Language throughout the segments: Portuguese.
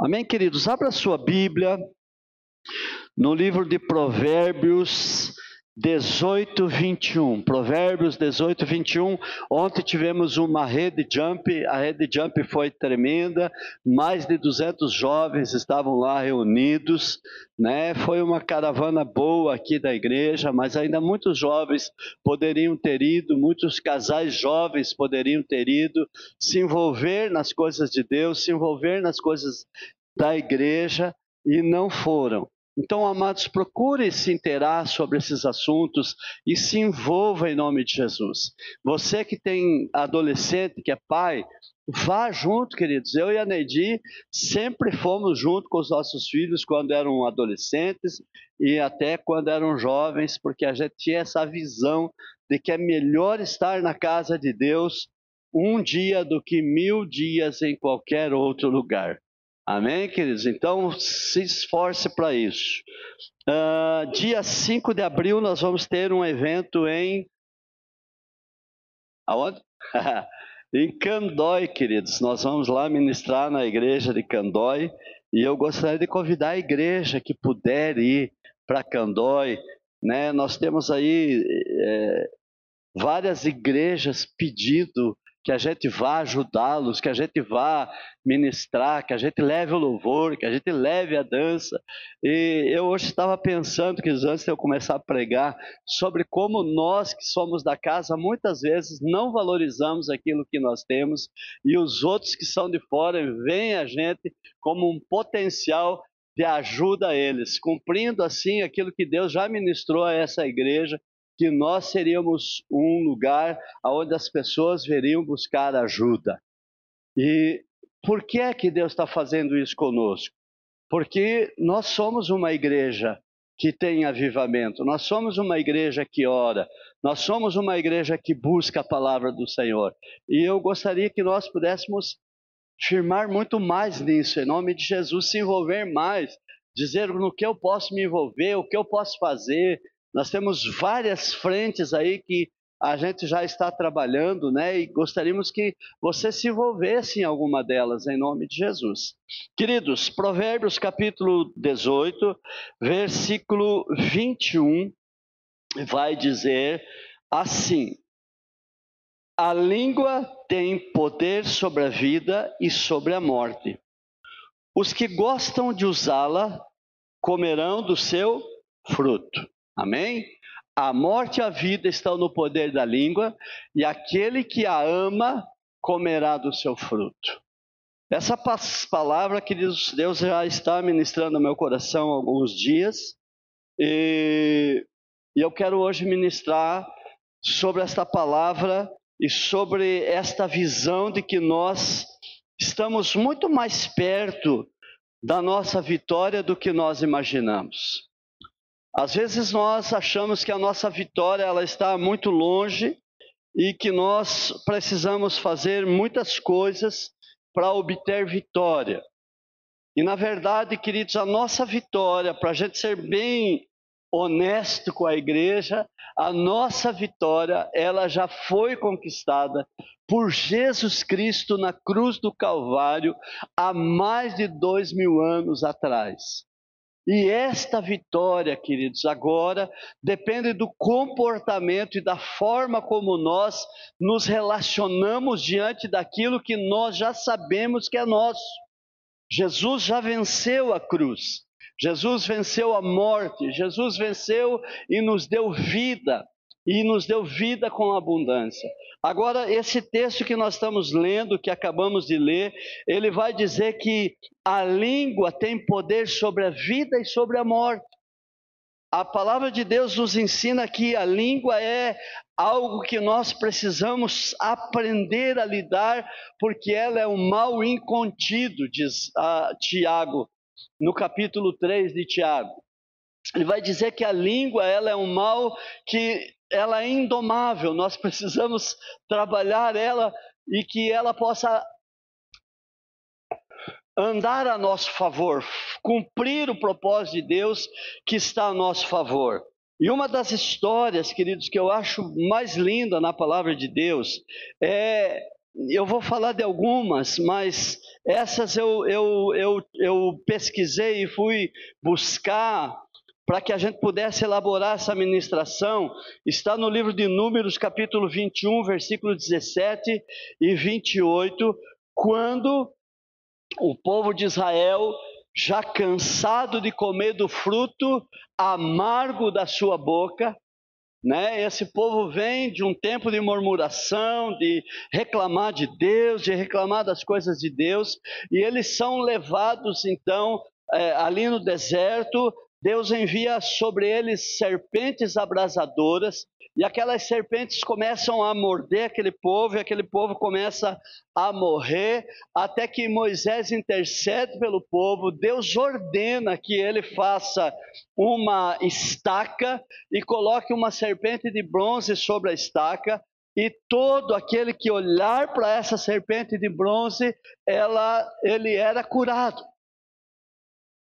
Amém, queridos? Abra sua Bíblia no livro de Provérbios 18, 21. Provérbios 18, 21. Ontem tivemos uma rede jump, a rede jump foi tremenda, mais de 200 jovens estavam lá reunidos, né? Foi uma caravana boa aqui da igreja, mas ainda muitos jovens poderiam ter ido, muitos casais jovens poderiam ter ido, se envolver nas coisas de Deus, se envolver nas coisas da igreja e não foram. Então, amados, procure se inteirar sobre esses assuntos e se envolva em nome de Jesus. Você que tem adolescente, que é pai, vá junto, queridos. Eu e a Neidi sempre fomos junto com os nossos filhos quando eram adolescentes e até quando eram jovens, porque a gente tinha essa visão de que é melhor estar na casa de Deus um dia do que 1000 dias em qualquer outro lugar. Amém, queridos? Então, se esforce para isso. Dia 5 de abril, nós vamos ter um evento em... Aonde? Em Candói, queridos. Nós vamos lá ministrar na igreja de Candói. E eu gostaria de convidar a igreja que puder ir para Candói, né? Nós temos aí várias igrejas pedindo que a gente vá ajudá-los, que a gente vá ministrar, que a gente leve o louvor, que a gente leve a dança. E eu hoje estava pensando, que antes de eu começar a pregar, sobre como nós que somos da casa, muitas vezes não valorizamos aquilo que nós temos, e os outros que são de fora veem a gente como um potencial de ajuda a eles, cumprindo assim aquilo que Deus já ministrou a essa igreja, que nós seríamos um lugar onde as pessoas veriam buscar ajuda. E por que é que Deus está fazendo isso conosco? Porque nós somos uma igreja que tem avivamento, nós somos uma igreja que ora, nós somos uma igreja que busca a palavra do Senhor. E eu gostaria que nós pudéssemos firmar muito mais nisso, em nome de Jesus, se envolver mais, dizer no que eu posso me envolver, o que eu posso fazer. Nós temos várias frentes aí que a gente já está trabalhando, né? E gostaríamos que você se envolvesse em alguma delas, em nome de Jesus. Queridos, Provérbios capítulo 18, versículo 21, vai dizer assim: a língua tem poder sobre a vida e sobre a morte. Os que gostam de usá-la comerão do seu fruto. Amém? A morte e a vida estão no poder da língua, e aquele que a ama comerá do seu fruto. Essa palavra, queridos, Deus já está ministrando no meu coração há alguns dias, e eu quero hoje ministrar sobre esta palavra e sobre esta visão de que nós estamos muito mais perto da nossa vitória do que nós imaginamos. Às vezes nós achamos que a nossa vitória ela está muito longe e que nós precisamos fazer muitas coisas para obter vitória. E na verdade, queridos, a nossa vitória, para a gente ser bem honesto com a igreja, a nossa vitória ela já foi conquistada por Jesus Cristo na cruz do Calvário há mais de 2000 anos atrás. E esta vitória, queridos, agora depende do comportamento e da forma como nós nos relacionamos diante daquilo que nós já sabemos que é nosso. Jesus já venceu a cruz, Jesus venceu a morte, Jesus venceu e nos deu vida com abundância. Agora, esse texto que nós estamos lendo, que acabamos de ler, ele vai dizer que a língua tem poder sobre a vida e sobre a morte. A palavra de Deus nos ensina que a língua é algo que nós precisamos aprender a lidar, porque ela é um mal incontido, diz Tiago, no capítulo 3 de Tiago. Ele vai dizer que a língua ela é um mal que ela é indomável, nós precisamos trabalhar ela e que ela possa andar a nosso favor, cumprir o propósito de Deus que está a nosso favor. E uma das histórias, queridos, que eu acho mais linda na palavra de Deus é eu vou falar de algumas, mas essas eu pesquisei e fui buscar para que a gente pudesse elaborar essa ministração. Está no livro de Números, capítulo 21, versículo 17 e 28, quando o povo de Israel, já cansado de comer do fruto amargo da sua boca, né? Esse povo vem de um tempo de murmuração, de reclamar de Deus, de reclamar das coisas de Deus, e eles são levados então ali no deserto. Deus envia sobre eles serpentes abrasadoras, e aquelas serpentes começam a morder aquele povo, e aquele povo começa a morrer, até que Moisés intercede pelo povo. Deus ordena que ele faça uma estaca e coloque uma serpente de bronze sobre a estaca, e todo aquele que olhar para essa serpente de bronze, ele era curado.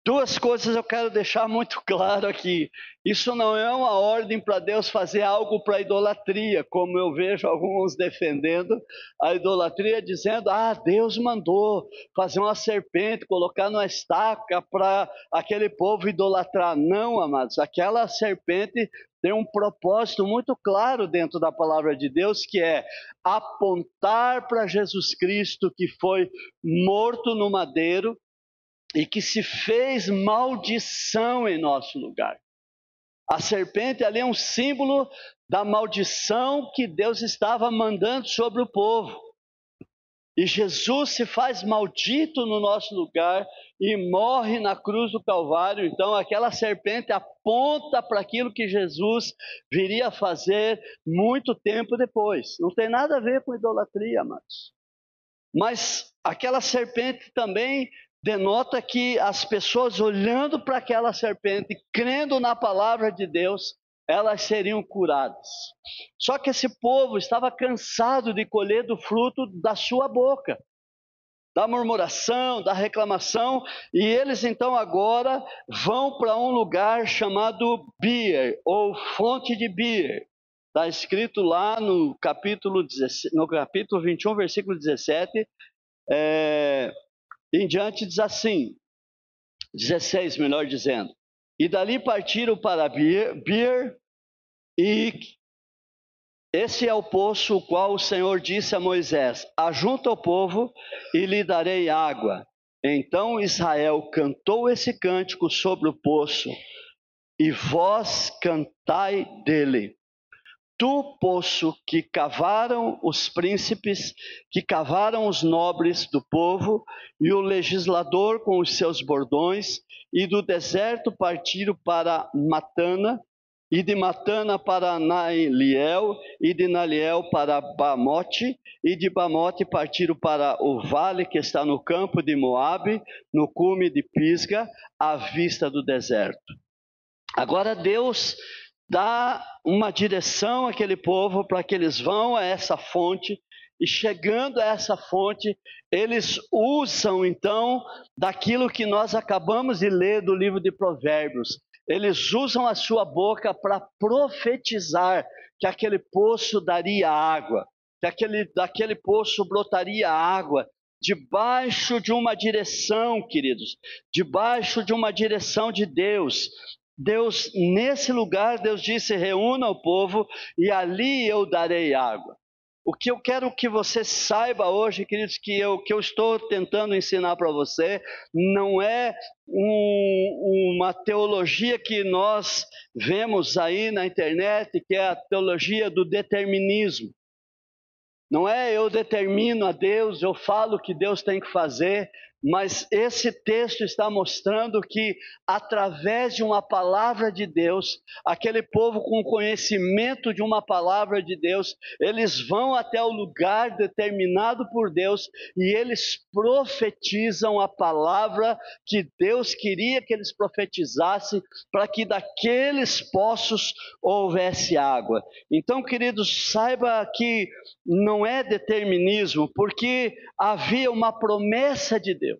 Duas coisas eu quero deixar muito claro aqui. Isso não é uma ordem para Deus fazer algo para a idolatria, como eu vejo alguns defendendo a idolatria, dizendo: Deus mandou fazer uma serpente, colocar numa estaca para aquele povo idolatrar. Não, amados, aquela serpente tem um propósito muito claro dentro da palavra de Deus, que é apontar para Jesus Cristo, que foi morto no madeiro e que se fez maldição em nosso lugar. A serpente ali é um símbolo da maldição que Deus estava mandando sobre o povo. E Jesus se faz maldito no nosso lugar e morre na cruz do Calvário. Então aquela serpente aponta para aquilo que Jesus viria a fazer muito tempo depois. Não tem nada a ver com idolatria, amados. Mas aquela serpente também denota que as pessoas olhando para aquela serpente, crendo na palavra de Deus, elas seriam curadas. Só que esse povo estava cansado de colher do fruto da sua boca, da murmuração, da reclamação, e eles então agora vão para um lugar chamado Beer, ou fonte de Beer. Está escrito lá no capítulo 21, versículo 17, em diante diz assim, 16 melhor dizendo: e dali partiram para Beer, e esse é o poço o qual o Senhor disse a Moisés: ajunta o povo e lhe darei água. Então Israel cantou esse cântico sobre o poço: e vós cantai dele. Tu, poço, que cavaram os príncipes, que cavaram os nobres do povo, e o legislador com os seus bordões, e do deserto partiram para Matana, e de Matana para Naliel, e de Naliel para Bamote, e de Bamote partiram para o vale que está no campo de Moabe, no cume de Pisga, à vista do deserto. Agora Deus dá uma direção àquele povo para que eles vão a essa fonte, e chegando a essa fonte, eles usam então daquilo que nós acabamos de ler do livro de Provérbios. Eles usam a sua boca para profetizar que aquele poço daria água, que daquele poço brotaria água, debaixo de uma direção, queridos, debaixo de uma direção de Deus. Deus, nesse lugar, Deus disse: reúna o povo e ali eu darei água. O que eu quero que você saiba hoje, queridos, que eu estou tentando ensinar para você, não é uma teologia que nós vemos aí na internet, que é a teologia do determinismo. Não é eu determino a Deus, eu falo o que Deus tem que fazer, mas esse texto está mostrando que, através de uma palavra de Deus, aquele povo com conhecimento de uma palavra de Deus, eles vão até o lugar determinado por Deus e eles profetizam a palavra que Deus queria que eles profetizassem, para que daqueles poços houvesse água. Então, queridos, saiba que não é determinismo, porque havia uma promessa de Deus.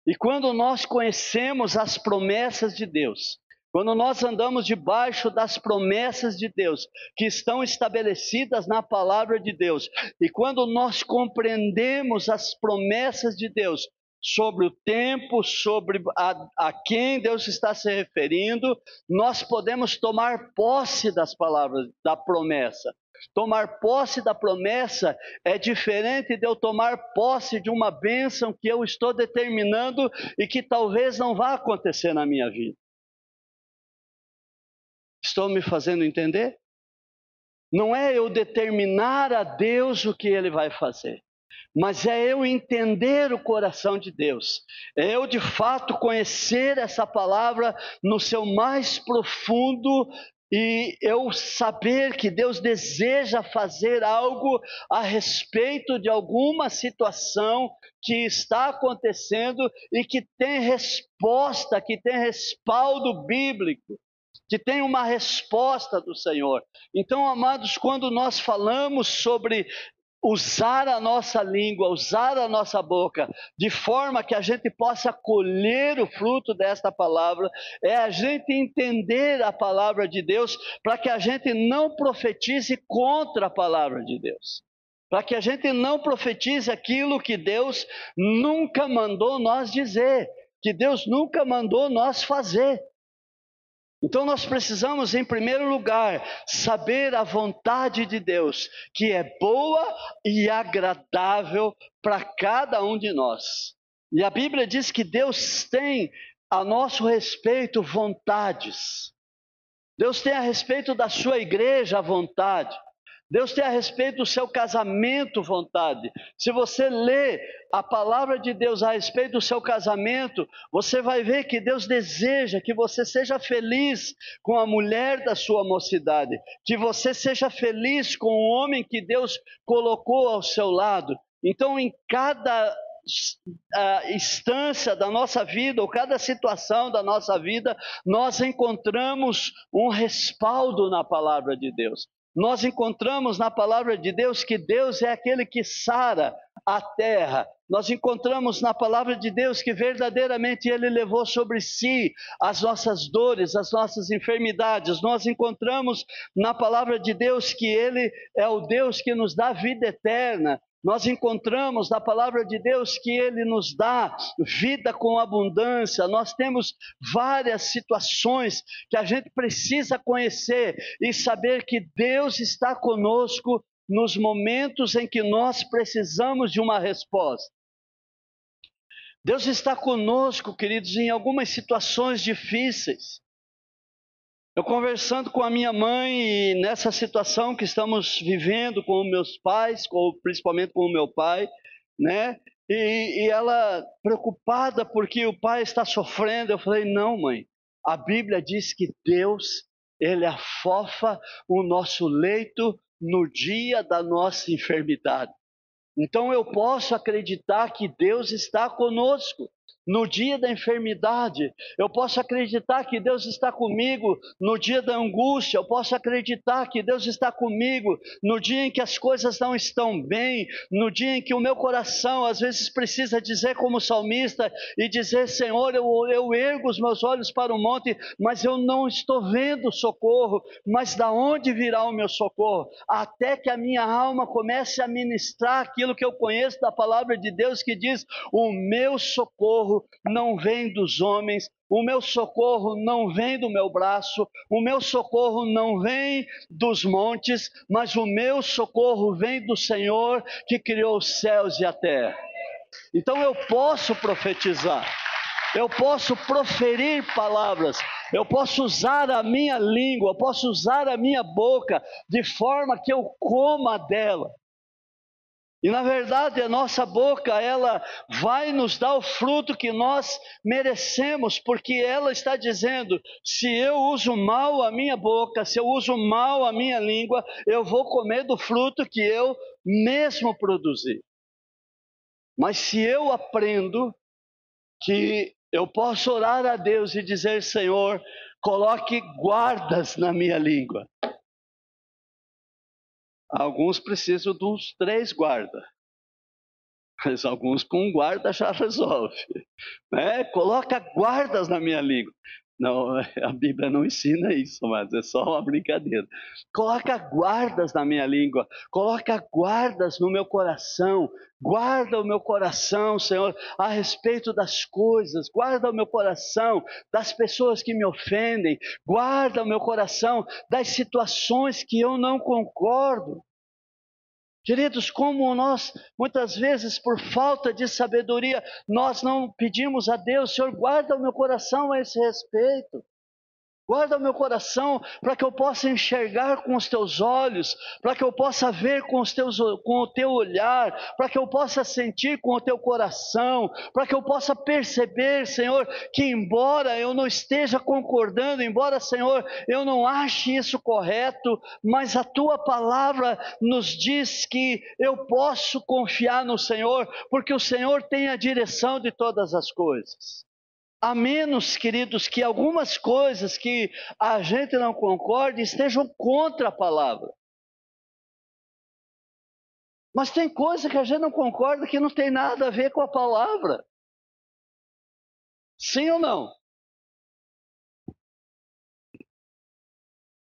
E quando nós conhecemos as promessas de Deus, quando nós andamos debaixo das promessas de Deus, que estão estabelecidas na palavra de Deus, e quando nós compreendemos as promessas de Deus sobre o tempo, sobre a quem Deus está se referindo, nós podemos tomar posse das palavras, da promessa. Tomar posse da promessa é diferente de eu tomar posse de uma bênção que eu estou determinando e que talvez não vá acontecer na minha vida. Estou me fazendo entender? Não é eu determinar a Deus o que Ele vai fazer, mas é eu entender o coração de Deus. É eu de fato conhecer essa palavra no seu mais profundo e eu saber que Deus deseja fazer algo a respeito de alguma situação que está acontecendo e que tem resposta, que tem respaldo bíblico, que tem uma resposta do Senhor. Então, amados, quando nós falamos sobre usar a nossa língua, usar a nossa boca, de forma que a gente possa colher o fruto desta palavra, é a gente entender a palavra de Deus, para que a gente não profetize contra a palavra de Deus, para que a gente não profetize aquilo que Deus nunca mandou nós dizer, que Deus nunca mandou nós fazer. Então nós precisamos, em primeiro lugar, saber a vontade de Deus, que é boa e agradável para cada um de nós. E a Bíblia diz que Deus tem a nosso respeito vontades. Deus tem a respeito da sua igreja vontade. Deus tem a respeito do seu casamento vontade. Se você lê a palavra de Deus a respeito do seu casamento, você vai ver que Deus deseja que você seja feliz com a mulher da sua mocidade, que você seja feliz com o homem que Deus colocou ao seu lado. Então, em cada instância da nossa vida, ou cada situação da nossa vida, nós encontramos um respaldo na palavra de Deus. Nós encontramos na palavra de Deus que Deus é aquele que sara a terra. Nós encontramos na palavra de Deus que verdadeiramente Ele levou sobre si as nossas dores, as nossas enfermidades. Nós encontramos na palavra de Deus que Ele é o Deus que nos dá vida eterna. Nós encontramos na palavra de Deus que Ele nos dá vida com abundância. Nós temos várias situações que a gente precisa conhecer e saber que Deus está conosco nos momentos em que nós precisamos de uma resposta. Deus está conosco, queridos, em algumas situações difíceis. Eu conversando com a minha mãe e nessa situação que estamos vivendo com meus pais, principalmente com o meu pai, né? E ela preocupada porque o pai está sofrendo. Eu falei, não, mãe, a Bíblia diz que Deus, Ele afofa o nosso leito no dia da nossa enfermidade. Então eu posso acreditar que Deus está conosco no dia da enfermidade. Eu posso acreditar que Deus está comigo no dia da angústia. Eu posso acreditar que Deus está comigo no dia em que as coisas não estão bem, no dia em que o meu coração às vezes precisa dizer como salmista e dizer, Senhor, eu ergo os meus olhos para o monte, mas eu não estou vendo socorro. Mas da onde virá o meu socorro? Até que a minha alma comece a ministrar aquilo que eu conheço da palavra de Deus, que diz, o meu socorro não vem dos homens, o meu socorro não vem do meu braço, o meu socorro não vem dos montes, mas o meu socorro vem do Senhor que criou os céus e a terra. Então eu posso profetizar, eu posso proferir palavras, eu posso usar a minha língua, eu posso usar a minha boca de forma que eu coma dela. E na verdade a nossa boca, ela vai nos dar o fruto que nós merecemos, porque ela está dizendo, se eu uso mal a minha boca, se eu uso mal a minha língua, eu vou comer do fruto que eu mesmo produzi. Mas se eu aprendo que eu posso orar a Deus e dizer, Senhor, coloque guardas na minha língua. Alguns precisam de uns 3 guardas, mas alguns com um guarda já resolve, né? Coloca guardas na minha língua. Não, a Bíblia não ensina isso, mas é só uma brincadeira. Coloca guardas na minha língua, coloca guardas no meu coração, guarda o meu coração, Senhor, a respeito das coisas, guarda o meu coração das pessoas que me ofendem, guarda o meu coração das situações que eu não concordo. Queridos, como nós, muitas vezes, por falta de sabedoria, nós não pedimos a Deus, Senhor, guarda o meu coração a esse respeito. Guarda o meu coração para que eu possa enxergar com os teus olhos, para que eu possa ver com o teu olhar, para que eu possa sentir com o teu coração, para que eu possa perceber, Senhor, que embora eu não esteja concordando, embora, Senhor, eu não ache isso correto, mas a tua palavra nos diz que eu posso confiar no Senhor, porque o Senhor tem a direção de todas as coisas. A menos, queridos, que algumas coisas que a gente não concorde estejam contra a palavra. Mas tem coisa que a gente não concorda que não tem nada a ver com a palavra. Sim ou não?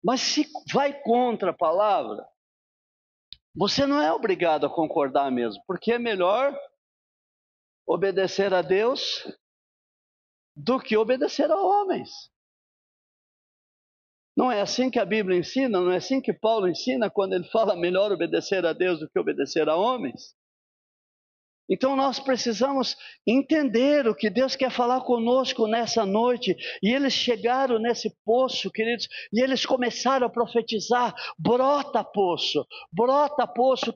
Mas se vai contra a palavra, você não é obrigado a concordar mesmo, porque é melhor obedecer a Deus do que obedecer a homens. Não é assim que a Bíblia ensina? Não é assim que Paulo ensina quando ele fala melhor obedecer a Deus do que obedecer a homens? Então nós precisamos entender o que Deus quer falar conosco nessa noite. E eles chegaram nesse poço, queridos, e eles começaram a profetizar: brota poço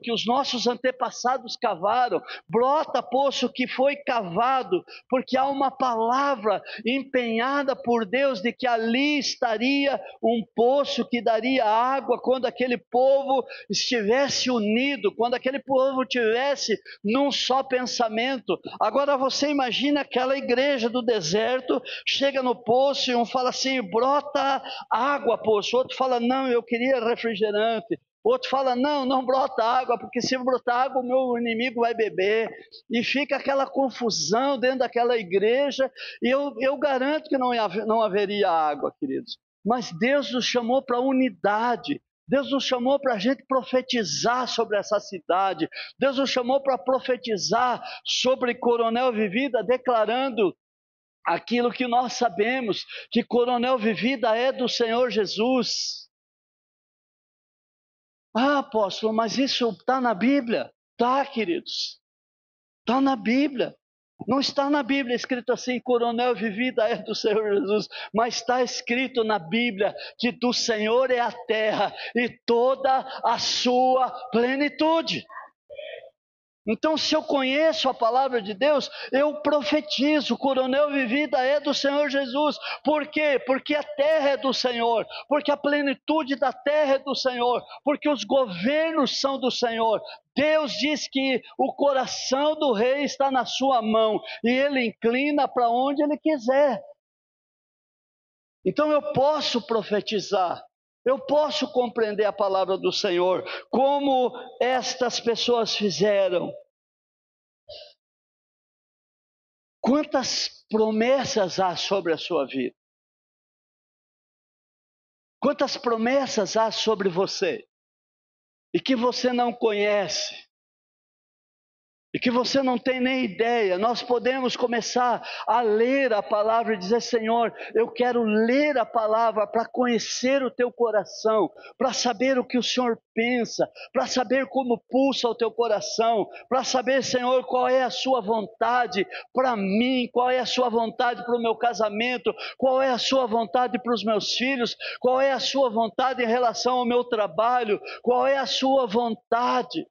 que os nossos antepassados cavaram, brota poço que foi cavado, porque há uma palavra empenhada por Deus de que ali estaria um poço que daria água quando aquele povo estivesse unido, quando aquele povo tivesse num só pensamento. Agora você imagina aquela igreja do deserto, chega no poço e um fala assim: brota água, poço. Outro fala: não, eu queria refrigerante. Outro fala: não, não brota água, porque se brotar água o meu inimigo vai beber. E fica aquela confusão dentro daquela igreja, e eu garanto que não haveria água, queridos. Mas Deus nos chamou para unidade. Deus nos chamou para a gente profetizar sobre essa cidade. Deus nos chamou para profetizar sobre Coronel Vivida, declarando aquilo que nós sabemos, que Coronel Vivida é do Senhor Jesus. Ah, apóstolo, mas isso está na Bíblia? Está, queridos. Está na Bíblia. Não está na Bíblia escrito assim: Coronel Vivida é do Senhor Jesus, mas está escrito na Bíblia que do Senhor é a terra e toda a sua plenitude. Então, se eu conheço a palavra de Deus, eu profetizo: Coronel Vivida é do Senhor Jesus. Por quê? Porque a terra é do Senhor, porque a plenitude da terra é do Senhor, porque os governos são do Senhor. Deus diz que o coração do rei está na sua mão e ele inclina para onde ele quiser. Então eu posso profetizar. Eu posso compreender a palavra do Senhor, como estas pessoas fizeram. Quantas promessas há sobre a sua vida? Quantas promessas há sobre você? E que você não conhece? E que você não tem nem ideia. Nós podemos começar a ler a palavra e dizer: Senhor, eu quero ler a palavra para conhecer o teu coração, para saber o que o Senhor pensa, para saber como pulsa o teu coração, para saber, Senhor, qual é a sua vontade para mim, qual é a sua vontade para o meu casamento, qual é a sua vontade para os meus filhos, qual é a sua vontade em relação ao meu trabalho, qual é a sua vontade.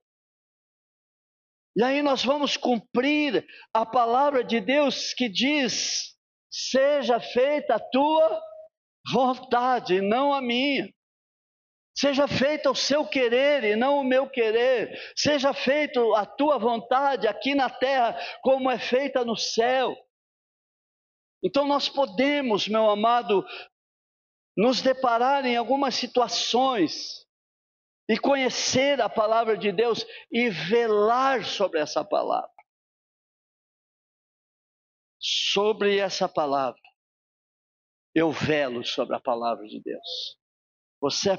E aí nós vamos cumprir a palavra de Deus que diz: seja feita a tua vontade e não a minha. Seja feito o seu querer e não o meu querer. Seja feita a tua vontade aqui na terra como é feita no céu. Então nós podemos, meu amado, nos deparar em algumas situações e conhecer a palavra de Deus e velar sobre essa palavra. Sobre essa palavra. eu velo sobre a palavra de Deus. Você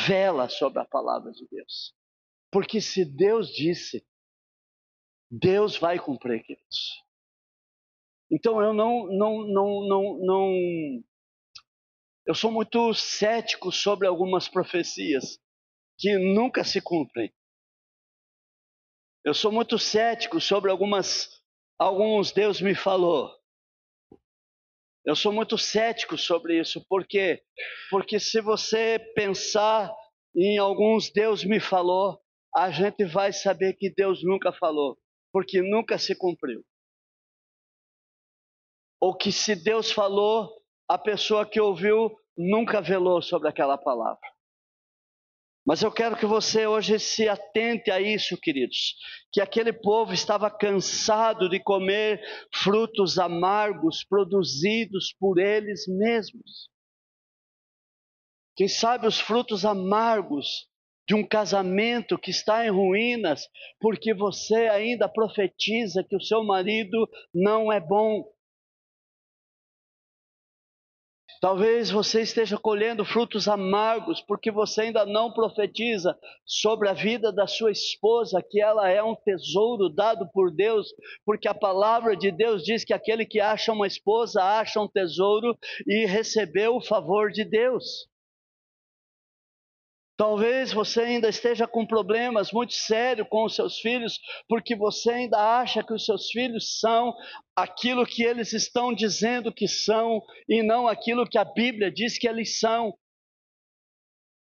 vela sobre a palavra de Deus. Porque se Deus disse, Deus vai cumprir, queridos. Então eu eu sou muito cético sobre algumas profecias que nunca se cumprem. Eu sou muito cético sobre alguns Deus me falou. Eu sou muito cético sobre isso. Por quê? Porque se você pensar em alguns Deus me falou, a gente vai saber que Deus nunca falou, porque nunca se cumpriu. Ou que se Deus falou, a pessoa que ouviu nunca velou sobre aquela palavra. Mas eu quero que você hoje se atente a isso, queridos. Que aquele povo estava cansado de comer frutos amargos produzidos por eles mesmos. Quem sabe os frutos amargos de um casamento que está em ruínas, porque você ainda profetiza que o seu marido não é bom. Talvez você esteja colhendo frutos amargos porque você ainda não profetiza sobre a vida da sua esposa, que ela é um tesouro dado por Deus, porque a palavra de Deus diz que aquele que acha uma esposa acha um tesouro e recebeu o favor de Deus. Talvez você ainda esteja com problemas muito sérios com os seus filhos, porque você ainda acha que os seus filhos são aquilo que eles estão dizendo que são, e não aquilo que a Bíblia diz que eles são.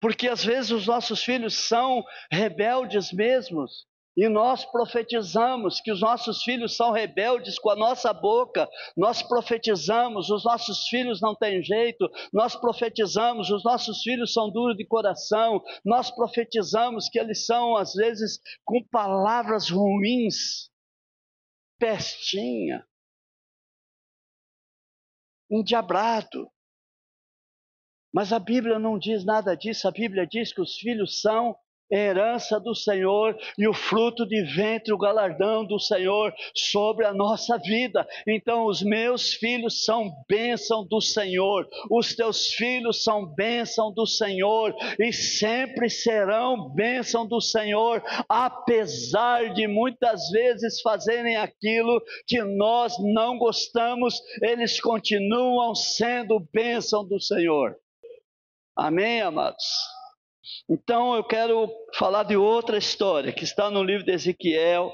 Porque às vezes os nossos filhos são rebeldes mesmos, e nós profetizamos que os nossos filhos são rebeldes com a nossa boca. Nós profetizamos, os nossos filhos não têm jeito. Nós profetizamos, os nossos filhos são duros de coração. Nós profetizamos que eles são, às vezes, com palavras ruins, pestinha, endiabrado. Mas a Bíblia não diz nada disso. A Bíblia diz que os filhos são herança do Senhor e o fruto de ventre, o galardão do Senhor sobre a nossa vida. Então os meus filhos são bênção do Senhor, os teus filhos são bênção do Senhor e sempre serão bênção do Senhor, apesar de muitas vezes fazerem aquilo que nós não gostamos, eles continuam sendo bênção do Senhor. Amém, amados? Então eu quero falar de outra história que está no livro de Ezequiel,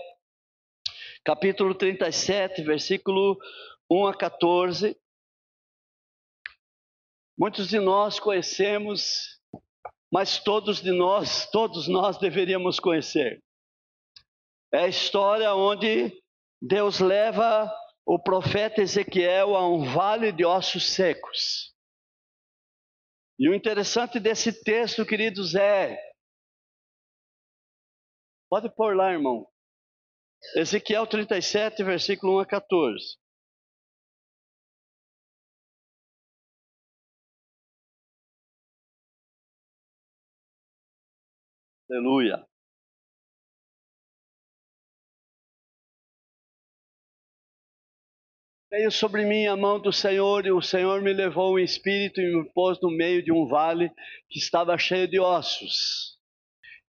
capítulo 37, versículo 1 a 14. Muitos de nós conhecemos, mas todos nós deveríamos conhecer. É a história onde Deus leva o profeta Ezequiel a um vale de ossos secos. E o interessante desse texto, queridos, pode pôr lá, irmão. Ezequiel 37, versículo 1 a 14. Aleluia. Veio sobre mim a mão do Senhor, e o Senhor me levou em espírito e me pôs no meio de um vale que estava cheio de ossos.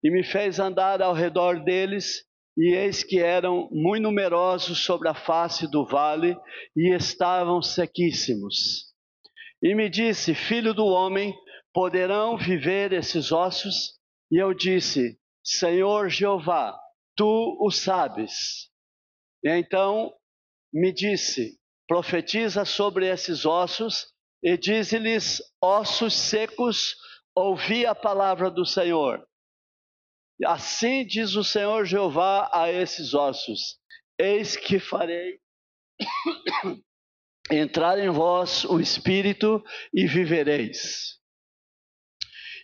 E me fez andar ao redor deles, e eis que eram muito numerosos sobre a face do vale, e estavam sequíssimos. E me disse: filho do homem, poderão viver esses ossos? E eu disse: Senhor Jeová, tu o sabes. E então me disse: profetiza sobre esses ossos e dize-lhes: ossos secos, ouvi a palavra do Senhor. Assim diz o Senhor Jeová a esses ossos: eis que farei entrar em vós o espírito e vivereis.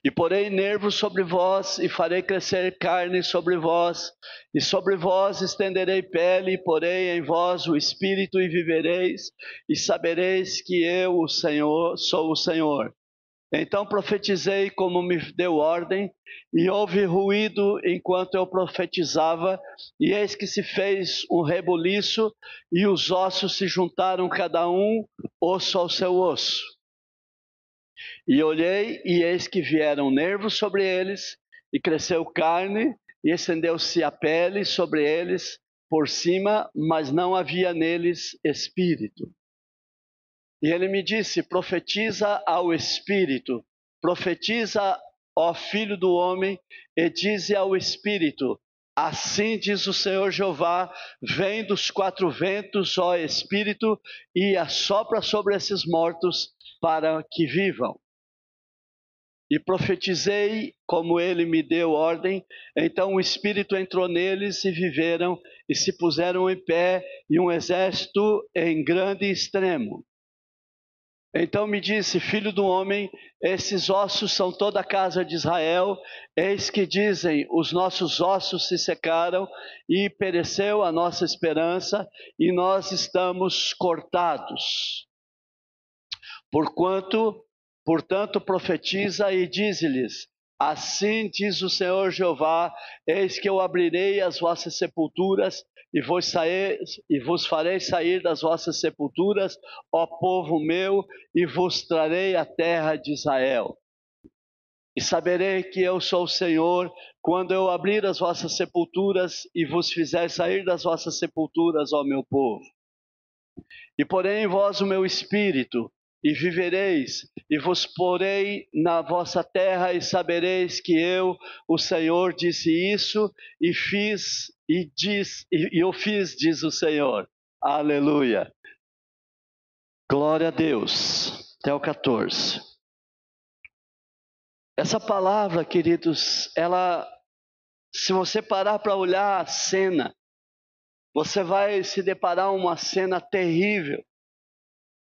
E porei nervos sobre vós, e farei crescer carne sobre vós, e sobre vós estenderei pele, e porei em vós o espírito e vivereis, e sabereis que eu, o Senhor, sou o Senhor. Então profetizei como me deu ordem, e houve ruído enquanto eu profetizava, e eis que se fez um rebuliço, e os ossos se juntaram cada um osso ao seu osso. E olhei, e eis que vieram nervos sobre eles, e cresceu carne, e estendeu-se a pele sobre eles por cima, mas não havia neles espírito. E ele me disse: profetiza ao espírito, profetiza, ó filho do homem, e dize ao espírito: assim diz o Senhor Jeová, vem dos quatro ventos, ó espírito, e assopra sobre esses mortos para que vivam. E profetizei como ele me deu ordem, então o Espírito entrou neles e viveram, e se puseram em pé, e um exército em grande extremo. Então me disse: filho do homem, esses ossos são toda a casa de Israel, eis que dizem, os nossos ossos se secaram, e pereceu a nossa esperança, e nós estamos cortados. Portanto, profetiza e dize-lhes: assim diz o Senhor Jeová, eis que eu abrirei as vossas sepulturas, e vos farei sair das vossas sepulturas, ó povo meu, e vos trarei a terra de Israel. E saberei que eu sou o Senhor, quando eu abrir as vossas sepulturas, e vos fizer sair das vossas sepulturas, ó meu povo. E porei em vós o meu espírito, e vivereis, e vos porei na vossa terra, e sabereis que eu, o Senhor, disse isso, e eu fiz, diz o Senhor. Aleluia. Glória a Deus. Até o 14. Essa palavra, queridos, se você parar para olhar a cena, você vai se deparar com uma cena terrível,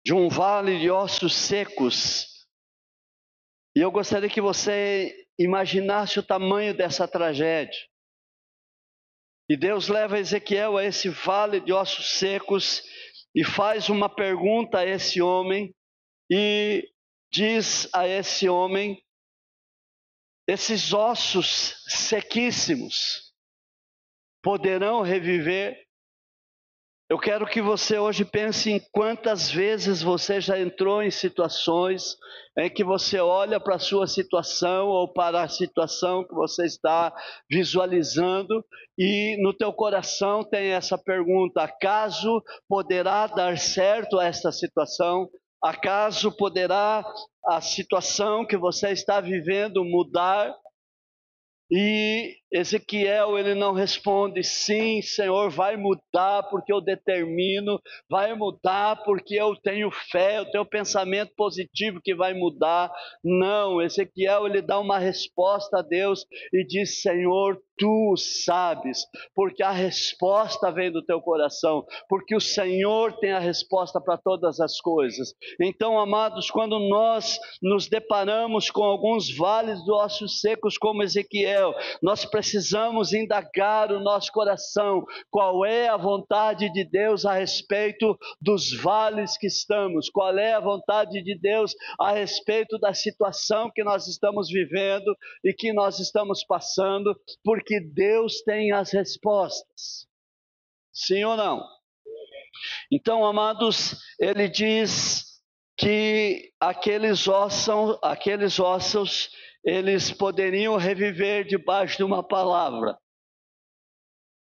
de um vale de ossos secos. E eu gostaria que você imaginasse o tamanho dessa tragédia. E Deus leva Ezequiel a esse vale de ossos secos e faz uma pergunta a esse homem e diz a esse homem: esses ossos sequíssimos poderão reviver? Eu quero que você hoje pense em quantas vezes você já entrou em situações em que você olha para a sua situação ou para a situação que você está visualizando e no teu coração tem essa pergunta: acaso poderá dar certo esta situação? Acaso poderá a situação que você está vivendo mudar? E Ezequiel, ele não responde: sim, Senhor, vai mudar porque eu determino, vai mudar porque eu tenho fé, eu tenho pensamento positivo que vai mudar. Não, Ezequiel, ele dá uma resposta a Deus e diz: Senhor, tu sabes, porque a resposta vem do teu coração, porque o Senhor tem a resposta para todas as coisas. Então, amados, quando nós nos deparamos com alguns vales de ossos secos como Ezequiel, nós precisamos indagar o nosso coração, qual é a vontade de Deus a respeito dos vales que estamos, qual é a vontade de Deus a respeito da situação que nós estamos vivendo e que nós estamos passando, porque Deus tem as respostas. Sim ou não? Então, amados, ele diz que aqueles ossos, eles poderiam reviver debaixo de uma palavra.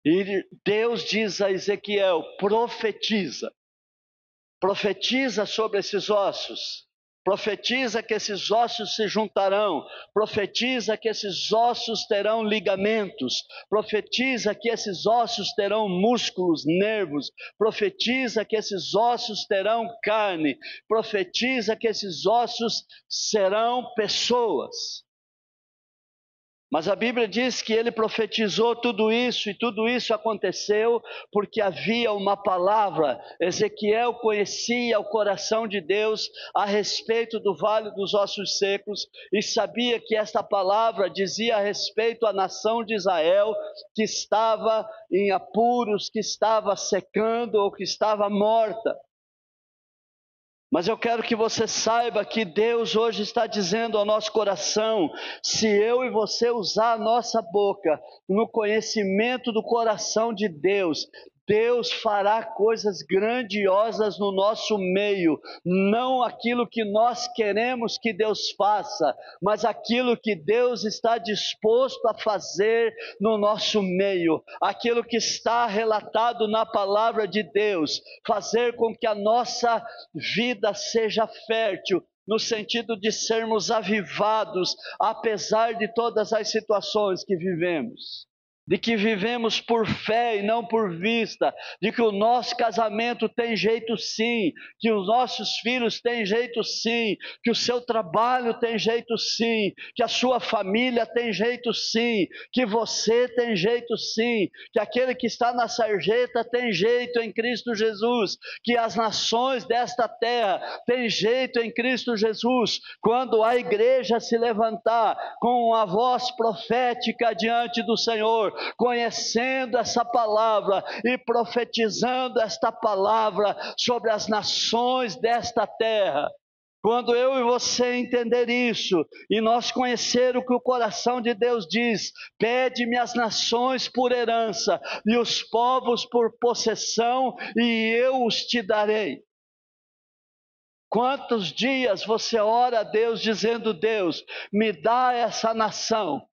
E Deus diz a Ezequiel: profetiza sobre esses ossos. Profetiza que esses ossos se juntarão, profetiza que esses ossos terão ligamentos, profetiza que esses ossos terão músculos, nervos, profetiza que esses ossos terão carne, profetiza que esses ossos serão pessoas. Mas a Bíblia diz que ele profetizou tudo isso, e tudo isso aconteceu porque havia uma palavra. Ezequiel conhecia o coração de Deus a respeito do vale dos ossos secos, e sabia que esta palavra dizia a respeito à nação de Israel, que estava em apuros, que estava secando ou que estava morta. Mas eu quero que você saiba que Deus hoje está dizendo ao nosso coração: se eu e você usar a nossa boca no conhecimento do coração de Deus, Deus fará coisas grandiosas no nosso meio, não aquilo que nós queremos que Deus faça, mas aquilo que Deus está disposto a fazer no nosso meio, aquilo que está relatado na palavra de Deus, fazer com que a nossa vida seja fértil, no sentido de sermos avivados, apesar de todas as situações que vivemos. De que vivemos por fé e não por vista, de que o nosso casamento tem jeito sim, que os nossos filhos têm jeito sim, que o seu trabalho tem jeito sim, que a sua família tem jeito sim, que você tem jeito sim, que aquele que está na sarjeta tem jeito em Cristo Jesus, que as nações desta terra têm jeito em Cristo Jesus, quando a igreja se levantar com a voz profética diante do Senhor, conhecendo essa palavra e profetizando esta palavra sobre as nações desta terra. Quando eu e você entender isso, e nós conhecer o que o coração de Deus diz: pede-me as nações por herança, e os povos por possessão, e eu os te darei. Quantos dias você ora a Deus dizendo: Deus, me dá essa nação?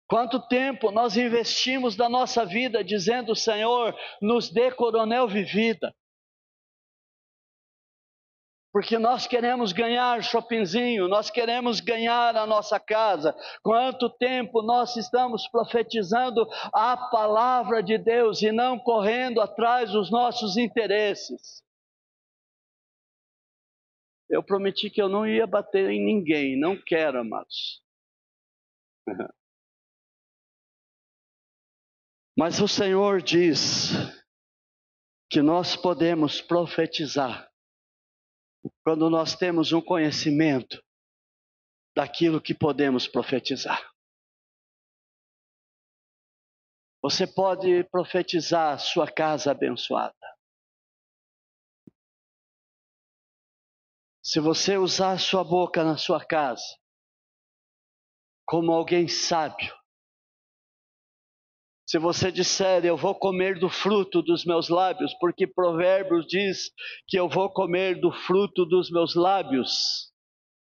Quanto tempo nós investimos da nossa vida dizendo: Senhor, nos dê Coronel Vivida? Porque nós queremos ganhar shoppingzinho, nós queremos ganhar a nossa casa. Quanto tempo nós estamos profetizando a palavra de Deus e não correndo atrás dos nossos interesses? Eu prometi que eu não ia bater em ninguém, não quero, amados. Mas o Senhor diz que nós podemos profetizar quando nós temos um conhecimento daquilo que podemos profetizar. Você pode profetizar sua casa abençoada. Se você usar sua boca na sua casa como alguém sábio, se você disser: eu vou comer do fruto dos meus lábios, porque Provérbios diz que eu vou comer do fruto dos meus lábios,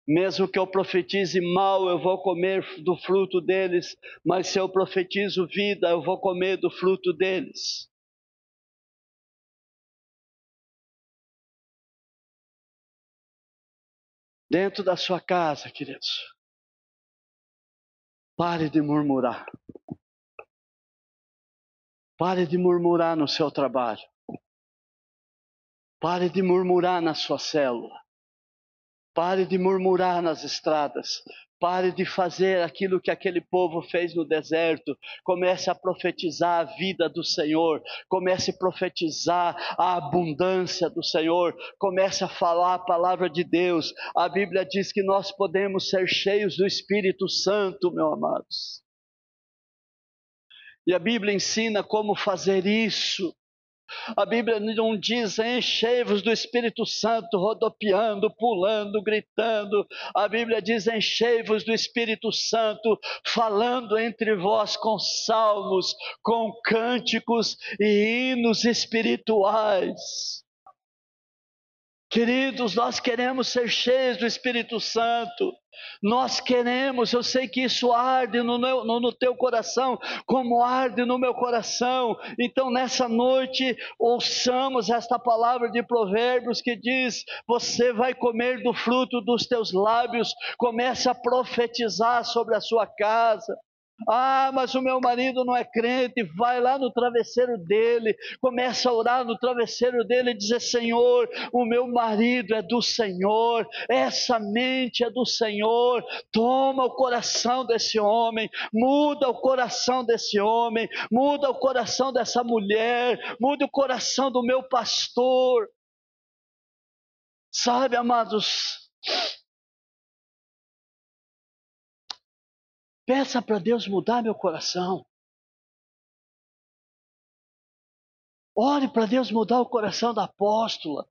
mesmo que eu profetize mal, eu vou comer do fruto deles, mas se eu profetizo vida, eu vou comer do fruto deles. Dentro da sua casa, queridos, pare de murmurar. Pare de murmurar no seu trabalho. Pare de murmurar na sua célula. Pare de murmurar nas estradas. Pare de fazer aquilo que aquele povo fez no deserto. Comece a profetizar a vida do Senhor. Comece a profetizar a abundância do Senhor. Comece a falar a palavra de Deus. A Bíblia diz que nós podemos ser cheios do Espírito Santo, meus amados. E a Bíblia ensina como fazer isso. A Bíblia não diz: enchei-vos do Espírito Santo, rodopiando, pulando, gritando. A Bíblia diz: enchei-vos do Espírito Santo, falando entre vós com salmos, com cânticos e hinos espirituais. Queridos, nós queremos ser cheios do Espírito Santo. Nós queremos, eu sei que isso arde no teu coração, como arde no meu coração. Então nessa noite, ouçamos esta palavra de Provérbios que diz: você vai comer do fruto dos teus lábios. Comece a profetizar sobre a sua casa. Ah, mas o meu marido não é crente. Vai lá no travesseiro dele, começa a orar no travesseiro dele e dizer: Senhor, o meu marido é do Senhor, essa mente é do Senhor. Toma o coração desse homem, muda o coração desse homem, muda o coração dessa mulher, muda o coração do meu pastor. Sabe, amados, peça para Deus mudar meu coração. Ore para Deus mudar o coração da apóstola.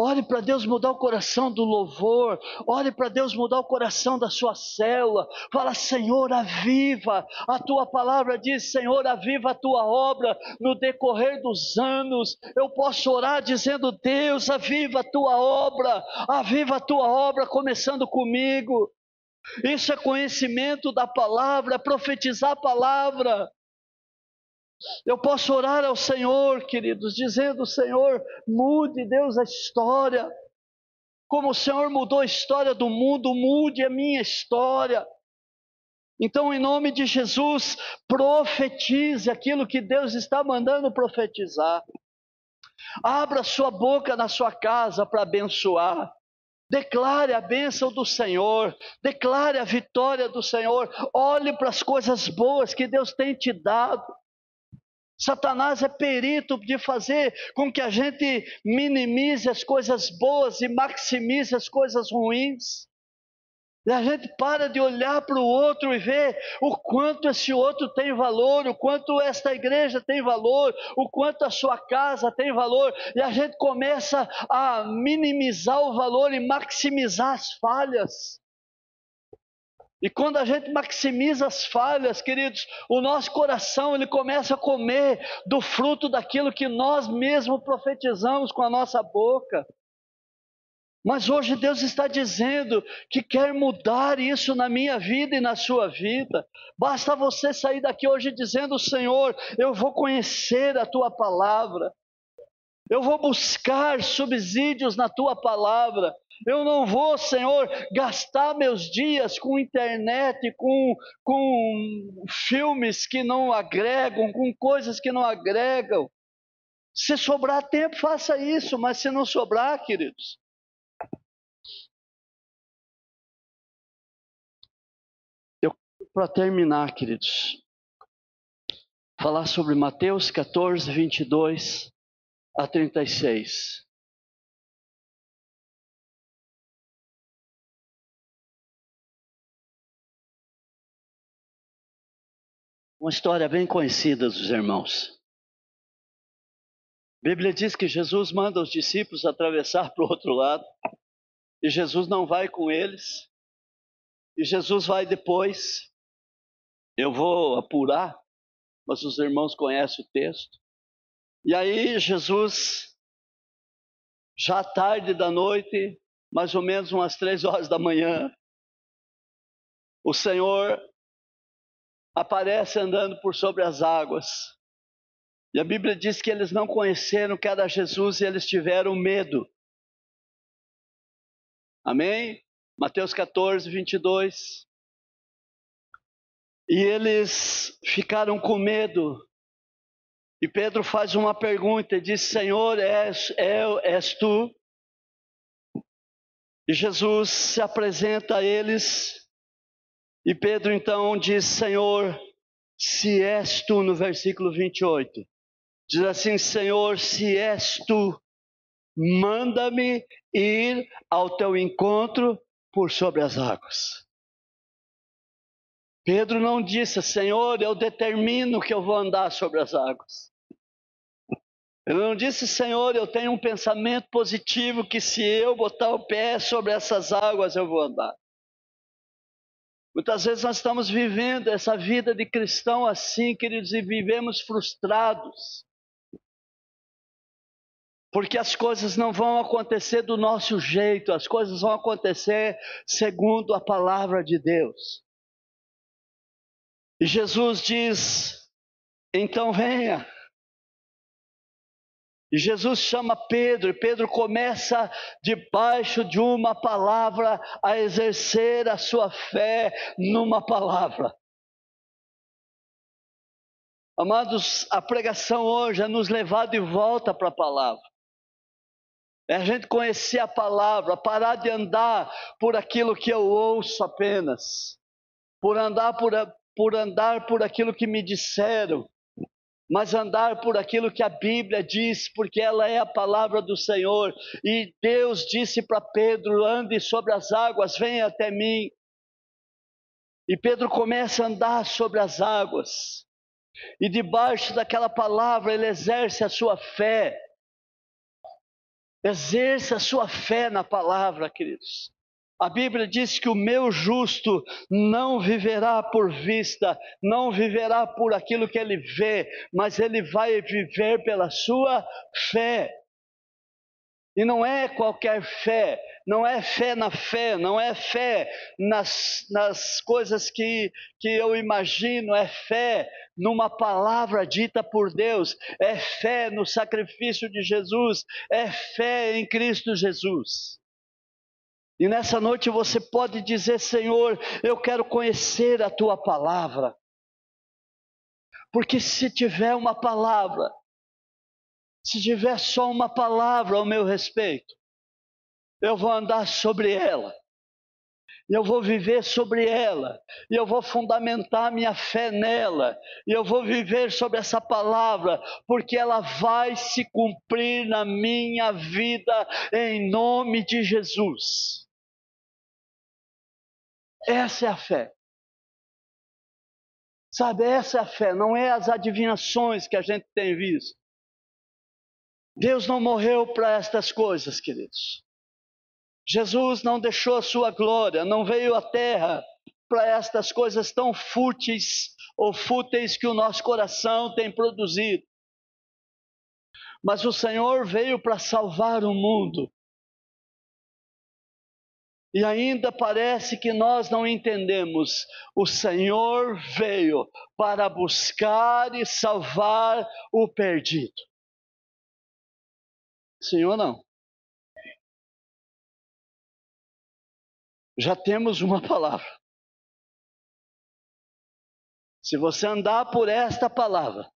Ore para Deus mudar o coração do louvor. Ore para Deus mudar o coração da sua célula. Fala, Senhor, aviva. A tua palavra diz, Senhor, aviva a tua obra no decorrer dos anos. Eu posso orar dizendo, Deus, aviva a tua obra. Aviva a tua obra começando comigo. Isso é conhecimento da palavra, é profetizar a palavra. Eu posso orar ao Senhor, queridos, dizendo, Senhor, mude, Deus, a história. Como o Senhor mudou a história do mundo, mude a minha história. Então, em nome de Jesus, profetize aquilo que Deus está mandando profetizar. Abra sua boca na sua casa para abençoar. Declare a bênção do Senhor, declare a vitória do Senhor. Olhe para as coisas boas que Deus tem te dado. Satanás é perito de fazer com que a gente minimize as coisas boas e maximize as coisas ruins. E a gente para de olhar para o outro e ver o quanto esse outro tem valor, o quanto esta igreja tem valor, o quanto a sua casa tem valor. E a gente começa a minimizar o valor e maximizar as falhas. E quando a gente maximiza as falhas, queridos, o nosso coração ele começa a comer do fruto daquilo que nós mesmos profetizamos com a nossa boca. Mas hoje Deus está dizendo que quer mudar isso na minha vida e na sua vida. Basta você sair daqui hoje dizendo, Senhor, eu vou conhecer a Tua palavra. Eu vou buscar subsídios na Tua palavra. Eu não vou, Senhor, gastar meus dias com internet, com filmes que não agregam, com coisas que não agregam. Se sobrar tempo, faça isso, mas se não sobrar, queridos. Para terminar, queridos, falar sobre Mateus 14, 22 a 36. Uma história bem conhecida dos irmãos. A Bíblia diz que Jesus manda os discípulos atravessar para o outro lado, e Jesus não vai com eles, e Jesus vai depois. Eu vou apurar, mas os irmãos conhecem o texto. E aí Jesus, já tarde da noite, mais ou menos umas 3 horas da manhã, o Senhor aparece andando por sobre as águas. E a Bíblia diz que eles não conheceram que era Jesus e eles tiveram medo. Amém? Mateus 14, 22. E eles ficaram com medo. E Pedro faz uma pergunta e diz, Senhor, és tu? E Jesus se apresenta a eles. E Pedro então diz, Senhor, se és tu, no versículo 28. Diz assim, Senhor, se és tu, manda-me ir ao teu encontro por sobre as águas. Pedro não disse, Senhor, eu determino que eu vou andar sobre as águas. Ele não disse, Senhor, eu tenho um pensamento positivo que se eu botar o pé sobre essas águas eu vou andar. Muitas vezes nós estamos vivendo essa vida de cristão assim, queridos, e vivemos frustrados. Porque as coisas não vão acontecer do nosso jeito, as coisas vão acontecer segundo a palavra de Deus. E Jesus diz, então venha. E Jesus chama Pedro, e Pedro começa, debaixo de uma palavra, a exercer a sua fé numa palavra. Amados, a pregação hoje é nos levar de volta para a palavra. É a gente conhecer a palavra, parar de andar por aquilo que eu ouço apenas, por andar por aquilo que me disseram, mas andar por aquilo que a Bíblia diz, porque ela é a palavra do Senhor. E Deus disse para Pedro, ande sobre as águas, venha até mim. E Pedro começa a andar sobre as águas, e debaixo daquela palavra ele exerce a sua fé. Exerça a sua fé na palavra, queridos. A Bíblia diz que o meu justo não viverá por vista, não viverá por aquilo que ele vê, mas ele vai viver pela sua fé. E não é qualquer fé, não é fé na fé, não é fé nas coisas que eu imagino, é fé numa palavra dita por Deus, é fé no sacrifício de Jesus, é fé em Cristo Jesus. E nessa noite você pode dizer: Senhor, eu quero conhecer a tua palavra, porque se tiver uma palavra, se tiver só uma palavra ao meu respeito, eu vou andar sobre ela, e eu vou viver sobre ela, e eu vou fundamentar minha fé nela, e eu vou viver sobre essa palavra, porque ela vai se cumprir na minha vida, em nome de Jesus. Essa é a fé. Sabe, essa é a fé, não é as adivinhações que a gente tem visto. Deus não morreu para estas coisas, queridos. Jesus não deixou a sua glória, não veio à terra para estas coisas tão fúteis ou fúteis que o nosso coração tem produzido. Mas o Senhor veio para salvar o mundo. E ainda parece que nós não entendemos. O Senhor veio para buscar e salvar o perdido. Sim ou não? Já temos uma palavra. Se você andar por esta palavra,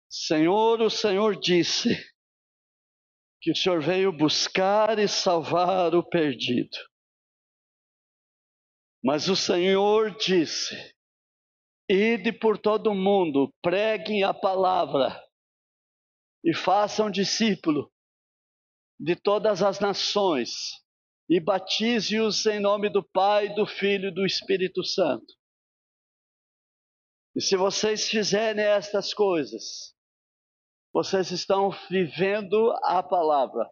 Senhor, o Senhor disse que o Senhor veio buscar e salvar o perdido. Mas o Senhor disse: ide por todo o mundo, preguem a palavra e façam discípulo de todas as nações e batize-os em nome do Pai, do Filho e do Espírito Santo. E se vocês fizerem estas coisas, vocês estão vivendo a palavra.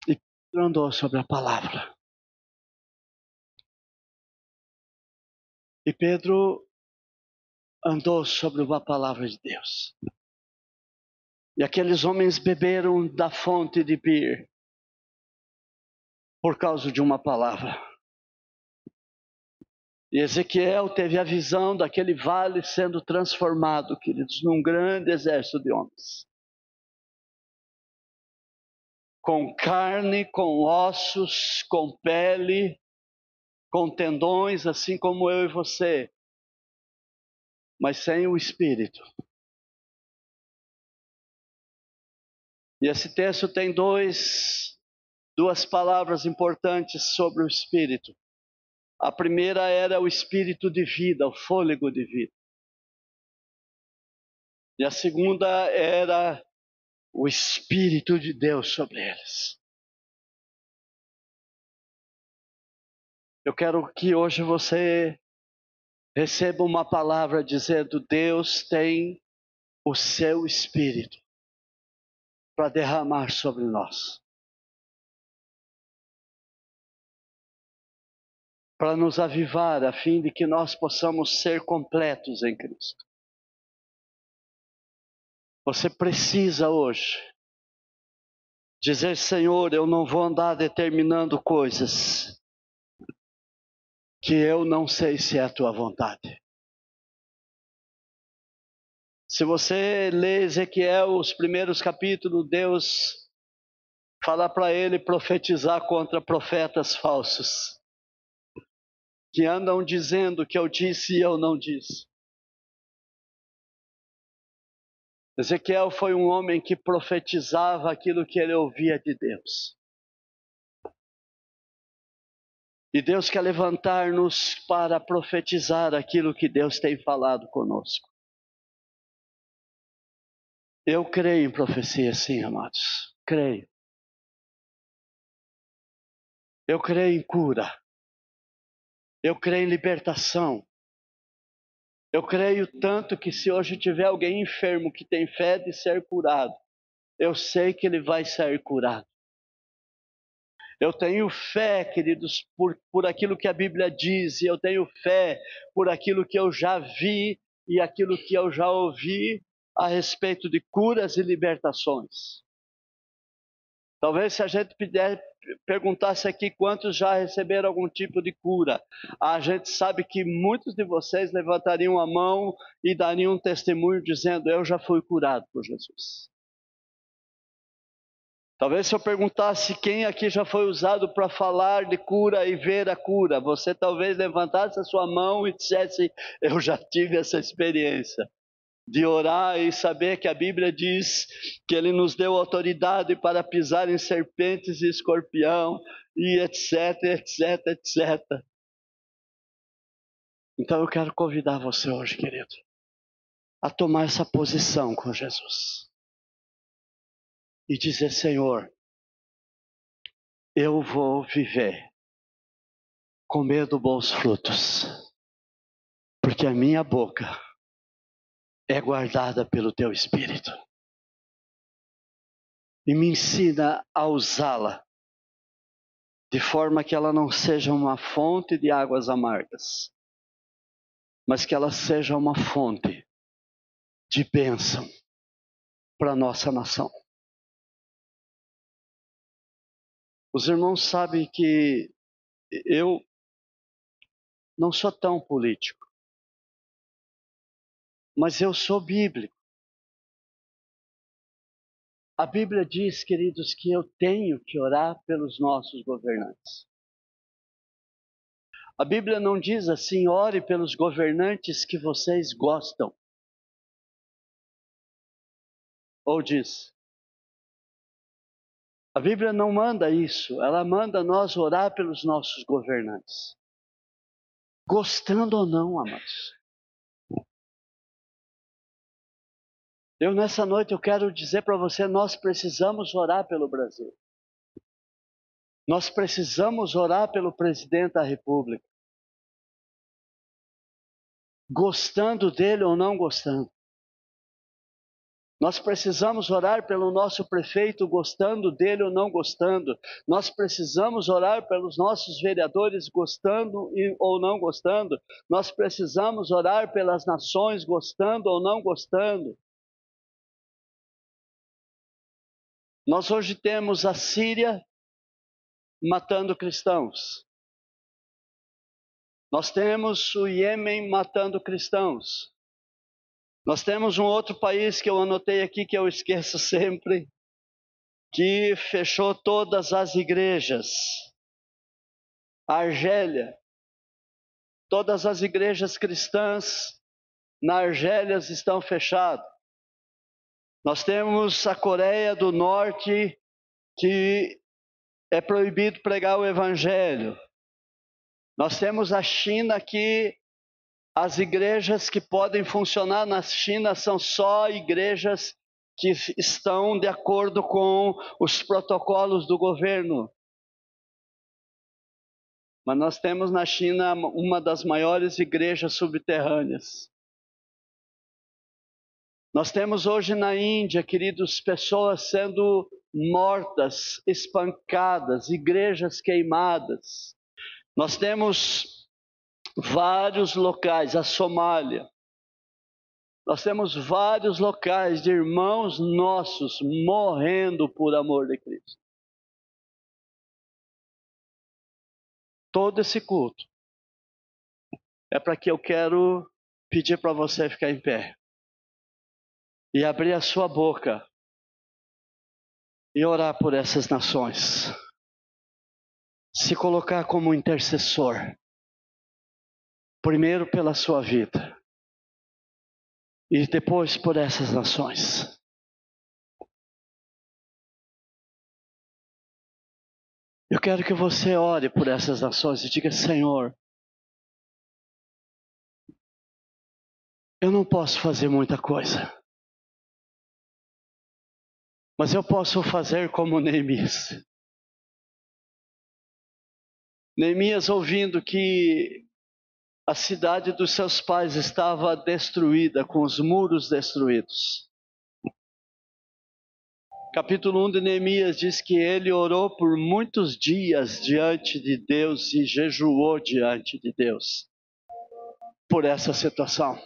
E Pedro andou sobre a palavra. E Pedro andou sobre uma palavra de Deus. E aqueles homens beberam da fonte de Bir por causa de uma palavra. E Ezequiel teve a visão daquele vale sendo transformado, queridos, num grande exército de homens. Com carne, com ossos, com pele, com tendões, assim como eu e você, mas sem o Espírito. E esse texto tem duas palavras importantes sobre o Espírito. A primeira era o Espírito de vida, o fôlego de vida. E a segunda era o Espírito de Deus sobre eles. Eu quero que hoje você receba uma palavra dizendo: Deus tem o seu Espírito para derramar sobre nós, para nos avivar, a fim de que nós possamos ser completos em Cristo. Você precisa hoje dizer: Senhor, eu não vou andar determinando coisas que eu não sei se é a tua vontade. Se você lê Ezequiel, os primeiros capítulos, Deus fala para ele profetizar contra profetas falsos, que andam dizendo que eu disse e eu não disse. Ezequiel foi um homem que profetizava aquilo que ele ouvia de Deus. E Deus quer levantar-nos para profetizar aquilo que Deus tem falado conosco. Eu creio em profecia, sim, amados. Creio. Eu creio em cura. Eu creio em libertação. Eu creio tanto que se hoje tiver alguém enfermo que tem fé de ser curado, eu sei que ele vai ser curado. Eu tenho fé, queridos, por aquilo que a Bíblia diz, e eu tenho fé por aquilo que eu já vi e aquilo que eu já ouvi a respeito de curas e libertações. Talvez se a gente perguntasse aqui quantos já receberam algum tipo de cura, a gente sabe que muitos de vocês levantariam a mão e dariam um testemunho dizendo: eu já fui curado por Jesus. Talvez se eu perguntasse quem aqui já foi usado para falar de cura e ver a cura, você talvez levantasse a sua mão e dissesse: eu já tive essa experiência de orar e saber que a Bíblia diz que Ele nos deu autoridade para pisar em serpentes e escorpião, e etc, etc, etc. Então eu quero convidar você hoje, querido, a tomar essa posição com Jesus. E dizer: Senhor, eu vou viver comendo bons frutos, porque a minha boca é guardada pelo Teu Espírito. E me ensina a usá-la de forma que ela não seja uma fonte de águas amargas, mas que ela seja uma fonte de bênção para a nossa nação. Os irmãos sabem que eu não sou tão político, mas eu sou bíblico. A Bíblia diz, queridos, que eu tenho que orar pelos nossos governantes. A Bíblia não diz assim: ore pelos governantes que vocês gostam. Ou diz? A Bíblia não manda isso, ela manda nós orar pelos nossos governantes. Gostando ou não, amados. Nessa noite eu quero dizer para você: nós precisamos orar pelo Brasil. Nós precisamos orar pelo presidente da República. Gostando dele ou não gostando. Nós precisamos orar pelo nosso prefeito, gostando dele ou não gostando. Nós precisamos orar pelos nossos vereadores, gostando ou não gostando. Nós precisamos orar pelas nações, gostando ou não gostando. Nós hoje temos a Síria matando cristãos. Nós temos o Iêmen matando cristãos. Nós temos um outro país que eu anotei aqui, que eu esqueço sempre, que fechou todas as igrejas. A Argélia. Todas as igrejas cristãs na Argélia estão fechadas. Nós temos a Coreia do Norte, que é proibido pregar o evangelho. Nós temos a China, que as igrejas que podem funcionar na China são só igrejas que estão de acordo com os protocolos do governo. Mas nós temos na China uma das maiores igrejas subterrâneas. Nós temos hoje na Índia, queridos, pessoas sendo mortas, espancadas, igrejas queimadas. Nós temos vários locais, a Somália. Nós temos vários locais de irmãos nossos morrendo por amor de Cristo. Todo esse culto é para que eu quero pedir para você ficar em pé e abrir a sua boca e orar por essas nações. Se colocar como intercessor, primeiro pela sua vida e depois por essas nações. Eu quero que você ore por essas nações e diga: Senhor, eu não posso fazer muita coisa, mas eu posso fazer como Neemias. Neemias, ouvindo que A cidade dos seus pais estava destruída, com os muros destruídos. Capítulo 1 de Neemias diz que ele orou por muitos dias diante de Deus e jejuou diante de Deus por essa situação.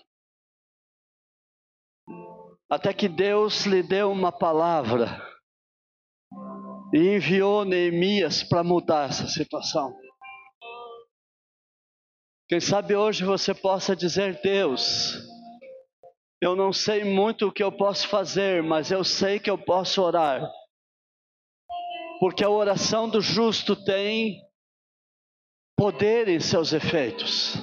Até que Deus lhe deu uma palavra e enviou Neemias para mudar essa situação. Quem sabe hoje você possa dizer: Deus, eu não sei muito o que eu posso fazer, mas eu sei que eu posso orar. Porque a oração do justo tem poder em seus efeitos.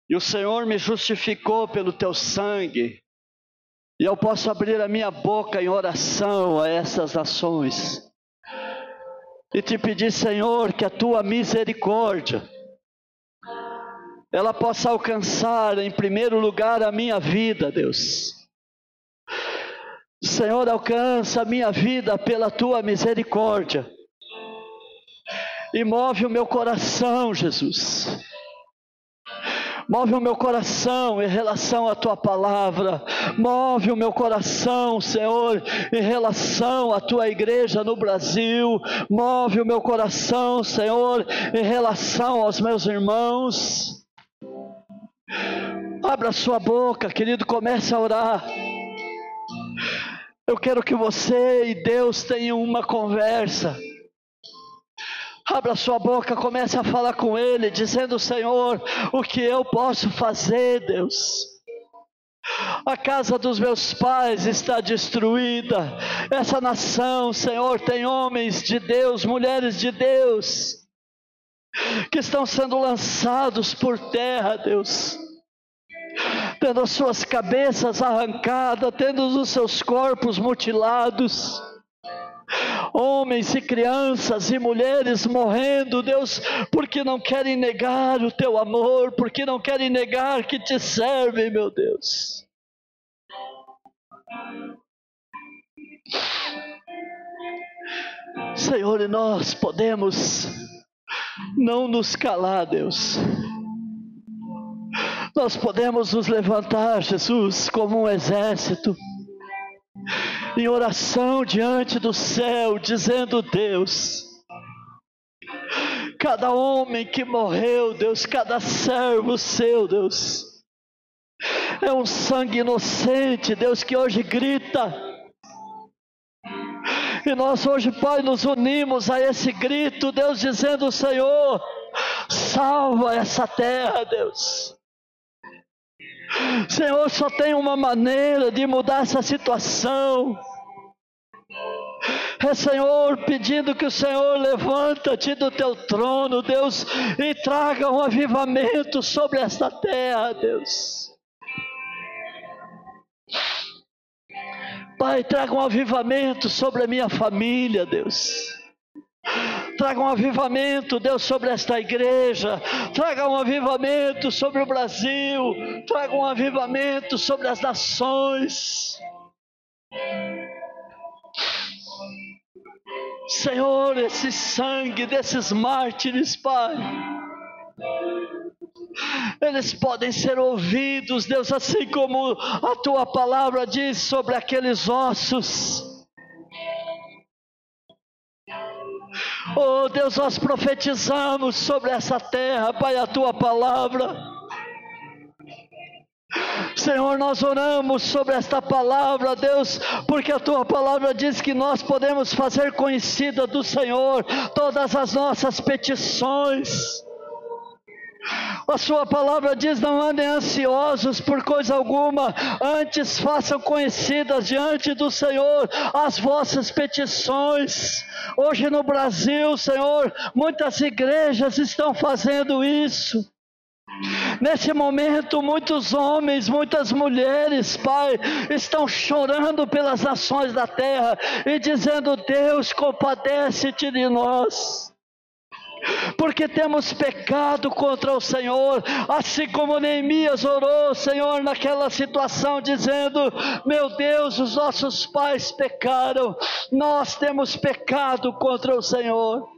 E o Senhor me justificou pelo teu sangue. E eu posso abrir a minha boca em oração a essas nações. E te pedir, Senhor, que a tua misericórdia ela possa alcançar em primeiro lugar a minha vida, Deus. Senhor, alcança a minha vida pela tua misericórdia. E move o meu coração, Jesus. Move o meu coração em relação à tua palavra. Move o meu coração, Senhor, em relação à tua igreja no Brasil. Move o meu coração, Senhor, em relação aos meus irmãos. Abra sua boca, querido, comece a orar. Eu quero que você e Deus tenham uma conversa. Abra sua boca, comece a falar com Ele, dizendo: Senhor, o que eu posso fazer, Deus? A casa dos meus pais está destruída. Essa nação, Senhor, tem homens de Deus, mulheres de Deus, que estão sendo lançados por terra, Deus, tendo as suas cabeças arrancadas, tendo os seus corpos mutilados, homens e crianças e mulheres morrendo, Deus, porque não querem negar o teu amor, porque não querem negar que te servem, meu Deus. Senhor, e nós podemos não nos calar, Deus. Nós podemos nos levantar, Jesus, como um exército, em oração diante do céu, dizendo: Deus, cada homem que morreu, Deus, cada servo seu, Deus, é um sangue inocente, Deus, que hoje grita. E nós hoje, Pai, nos unimos a esse grito, Deus, dizendo: Senhor, salva essa terra, Deus. Senhor, só tem uma maneira de mudar essa situação. É, Senhor, pedindo que o Senhor levanta-te do teu trono, Deus, e traga um avivamento sobre esta terra, Deus. Pai, traga um avivamento sobre a minha família, Deus. Traga um avivamento, Deus, sobre esta igreja. Traga um avivamento sobre o Brasil. Traga um avivamento sobre as nações. Senhor, esse sangue desses mártires, Pai, eles podem ser ouvidos, Deus, assim como a tua palavra diz sobre aqueles ossos. Oh Deus, nós profetizamos sobre essa terra, Pai, a tua palavra. Senhor, nós oramos sobre esta palavra, Deus, porque a tua palavra diz que nós podemos fazer conhecida do Senhor todas as nossas petições. A sua palavra diz: não andem ansiosos por coisa alguma, antes façam conhecidas diante do Senhor as vossas petições. Hoje no Brasil, Senhor, muitas igrejas estão fazendo isso. Nesse momento, muitos homens, muitas mulheres, Pai, estão chorando pelas nações da terra e dizendo: Deus, compadece-te de nós, porque temos pecado contra o Senhor. Assim como Neemias orou, Senhor, naquela situação, dizendo: meu Deus, os nossos pais pecaram, nós temos pecado contra o Senhor.